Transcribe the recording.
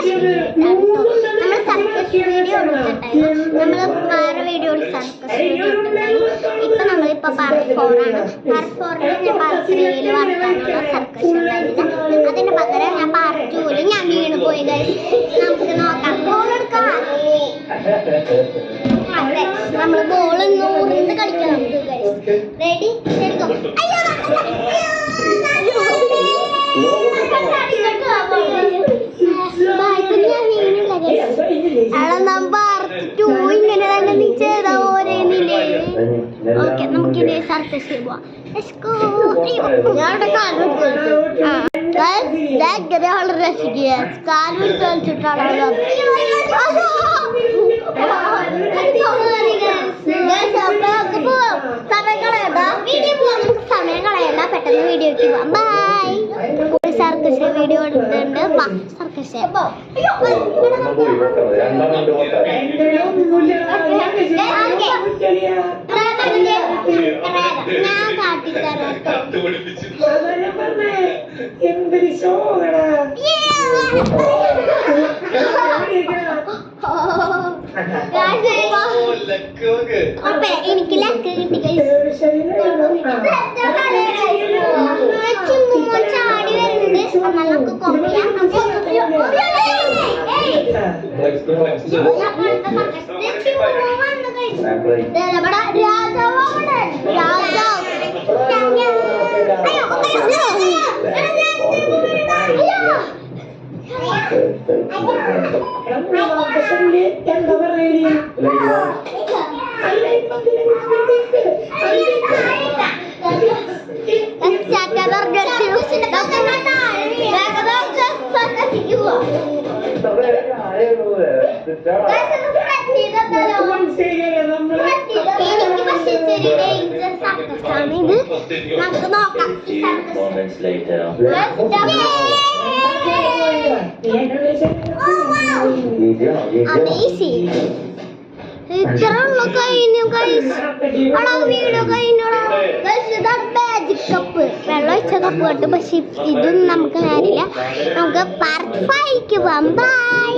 നമ്മൾ circus video എടുത്തിട്ടുണ്ടായിരുന്നു. നമ്മൾ വേറെ വീഡിയോ സർക്കസ് വീഡിയോ എടുത്തിട്ടുണ്ടായിരുന്നു. ഇപ്പൊ നമ്മളിപ്പോ പാർട്ട് 4 ആണ്. പാർട്ട് 4 ഞാൻ പാർട്ട് 3 വർത്താനുള്ള സർക്കസ് ഉണ്ടായിരുന്നില്ല. അതിന് പകരം ഞാൻ പാർട്ട് 2 ഞാൻ വീണ് പോയി. നമുക്ക് നോക്കാം. ബോൾ എടുക്കാം. അതെ, നമ്മൾ ബോൾ നൂറിന്ന് കളിക്കാം. നമുക്ക് റെഡി എടുക്കാം. അയ്യോ ഇങ്ങനെ തന്നെ നീ ചെയ്താ പോരെന്നില്ലേ? ഓക്കെ, നമുക്കിനി സർക്കസ് പോവാം. രസിക്കുക കാല് കളിച്ചിട്ടാണ് സമയം കളയണ്ട, പെട്ടെന്ന് വീഡിയോക്ക് പോവാം. ബൈ. സർക്കസ് വീഡിയോ എടുത്തിട്ടുണ്ട്. സർക്കസ് ഞാൻ കാട്ടിത്തരാം. എനിക്ക് ലക്ക് കിട്ടി. ചാടി വരുന്നുണ്ട്. നമുക്ക് കൊമ്പിയാം. നമുക്ക് നോക്കാം. ഇത്രയുള്ള കഴിഞ്ഞു വീഡിയോ കഴിഞ്ഞോളാം. മാജിക് കപ്പ് വെള്ളം ഒഴിച്ച കപ്പ് കേട്ടു. പക്ഷെ ഇതൊന്നും നമുക്ക് നേരില്ല. നമുക്ക് പാർട്ട് 5 പോവാം. ബൈ.